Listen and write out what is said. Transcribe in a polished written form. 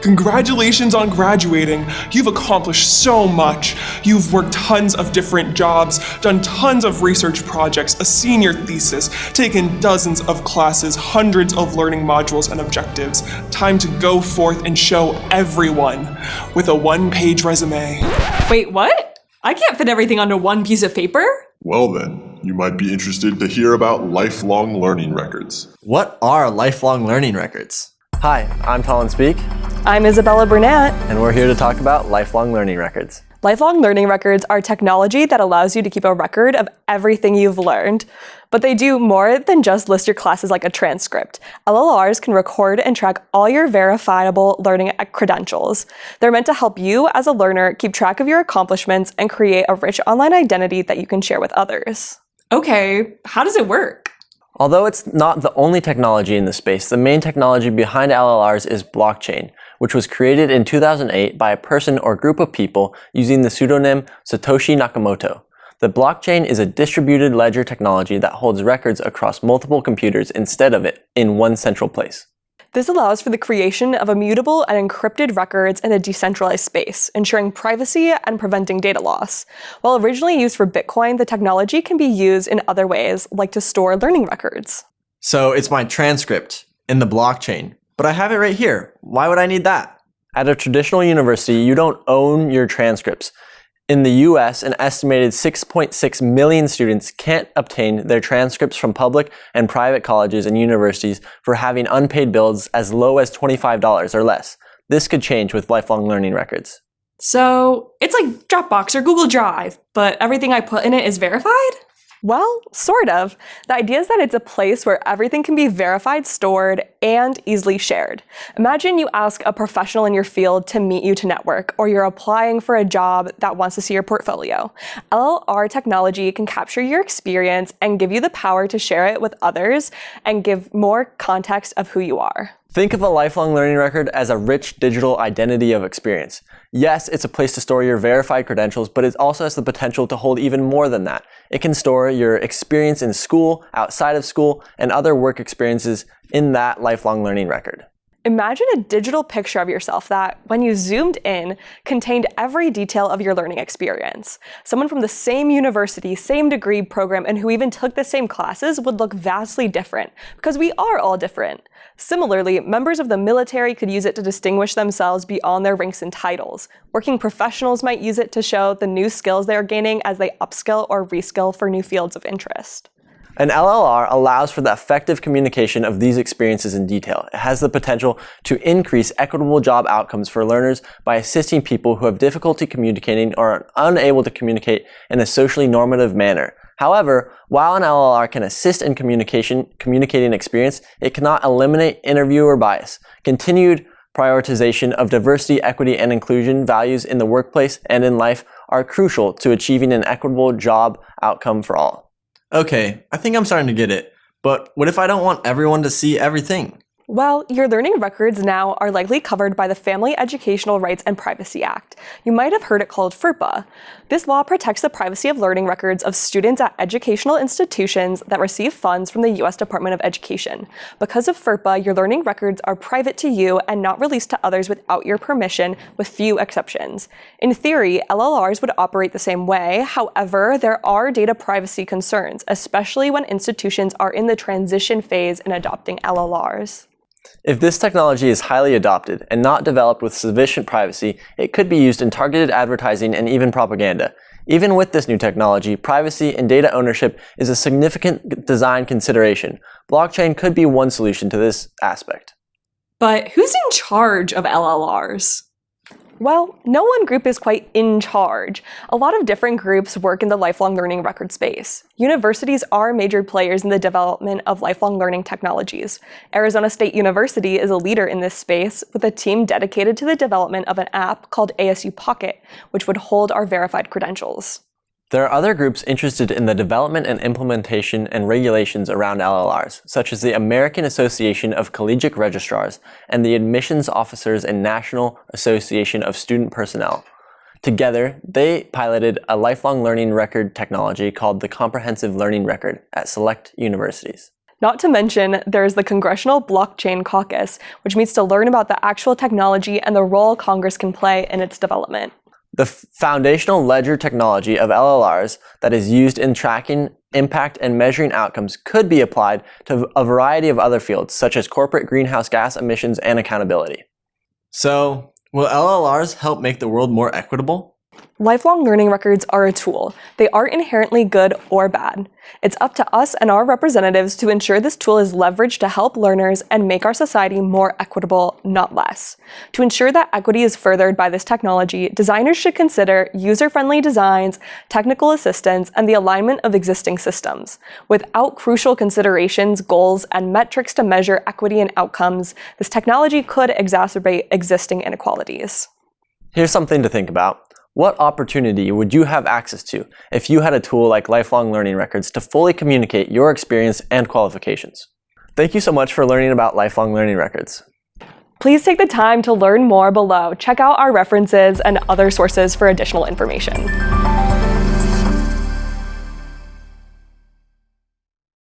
Congratulations on graduating. You've accomplished so much. You've worked tons of different jobs, done tons of research projects, a senior thesis, taken dozens of classes, hundreds of learning modules and objectives. Time to go forth and show everyone with a one-page resume. Wait, what? I can't fit everything onto one piece of paper? Well then, you might be interested to hear about lifelong learning records. What are lifelong learning records? Hi, I'm Colin Speak. I'm Isabella Burnett. And we're here to talk about lifelong learning records. Lifelong learning records are technology that allows you to keep a record of everything you've learned. But they do more than just list your classes like a transcript. LLRs can record and track all your verifiable learning credentials. They're meant to help you as a learner keep track of your accomplishments and create a rich online identity that you can share with others. Okay, how does it work? Although it's not the only technology in the space, the main technology behind LLRs is blockchain, which was created in 2008 by a person or group of people using the pseudonym Satoshi Nakamoto. The blockchain is a distributed ledger technology that holds records across multiple computers instead of it in one central place. This allows for the creation of immutable and encrypted records in a decentralized space, ensuring privacy and preventing data loss. While originally used for Bitcoin, the technology can be used in other ways, like to store learning records. So it's my transcript in the blockchain, but I have it right here. Why would I need that? At a traditional university, you don't own your transcripts. In the US, an estimated 6.6 million students can't obtain their transcripts from public and private colleges and universities for having unpaid bills as low as $25 or less. This could change with lifelong learning records. So, it's like Dropbox or Google Drive, but everything I put in it is verified? Well, sort of. The idea is that it's a place where everything can be verified, stored, and easily shared. Imagine you ask a professional in your field to meet you to network, or you're applying for a job that wants to see your portfolio. LLR technology can capture your experience and give you the power to share it with others and give more context of who you are. Think of a lifelong learning record as a rich digital identity of experience. Yes, it's a place to store your verified credentials, but it also has the potential to hold even more than that. It can store your experience in school, outside of school, and other work experiences in that lifelong learning record. Imagine a digital picture of yourself that, when you zoomed in, contained every detail of your learning experience. Someone from the same university, same degree program, and who even took the same classes would look vastly different, because we are all different. Similarly, members of the military could use it to distinguish themselves beyond their ranks and titles. Working professionals might use it to show the new skills they are gaining as they upskill or reskill for new fields of interest. An LLR allows for the effective communication of these experiences in detail. It has the potential to increase equitable job outcomes for learners by assisting people who have difficulty communicating or are unable to communicate in a socially normative manner. However, while an LLR can assist in communicating experience, it cannot eliminate interviewer bias. Continued prioritization of diversity, equity, and inclusion values in the workplace and in life are crucial to achieving an equitable job outcome for all. Okay, I think I'm starting to get it. But what if I don't want everyone to see everything? Well, your learning records now are likely covered by the Family Educational Rights and Privacy Act. You might have heard it called FERPA. This law protects the privacy of learning records of students at educational institutions that receive funds from the U.S. Department of Education. Because of FERPA, your learning records are private to you and not released to others without your permission, with few exceptions. In theory, LLRs would operate the same way. However, there are data privacy concerns, especially when institutions are in the transition phase in adopting LLRs. If this technology is highly adopted and not developed with sufficient privacy, it could be used in targeted advertising and even propaganda. Even with this new technology, privacy and data ownership is a significant design consideration. Blockchain could be one solution to this aspect. But who's in charge of LLRs? Well, no one group is quite in charge. A lot of different groups work in the lifelong learning record space. Universities are major players in the development of lifelong learning technologies. Arizona State University is a leader in this space with a team dedicated to the development of an app called ASU Pocket, which would hold our verified credentials. There are other groups interested in the development and implementation and regulations around LLRs, such as the American Association of Collegiate Registrars and the Admissions Officers and National Association of Student Personnel. Together, they piloted a lifelong learning record technology called the Comprehensive Learning Record at select universities. Not to mention, there's the Congressional Blockchain Caucus, which meets to learn about the actual technology and the role Congress can play in its development. The foundational ledger technology of LLRs that is used in tracking impact and measuring outcomes could be applied to a variety of other fields, such as corporate greenhouse gas emissions and accountability. So, will LLRs help make the world more equitable? Lifelong learning records are a tool. They aren't inherently good or bad. It's up to us and our representatives to ensure this tool is leveraged to help learners and make our society more equitable, not less. To ensure that equity is furthered by this technology, designers should consider user-friendly designs, technical assistance, and the alignment of existing systems. Without crucial considerations, goals, and metrics to measure equity and outcomes, this technology could exacerbate existing inequalities. Here's something to think about. What opportunity would you have access to if you had a tool like lifelong learning records to fully communicate your experience and qualifications? Thank you so much for learning about lifelong learning records. Please take the time to learn more below. Check out our references and other sources for additional information.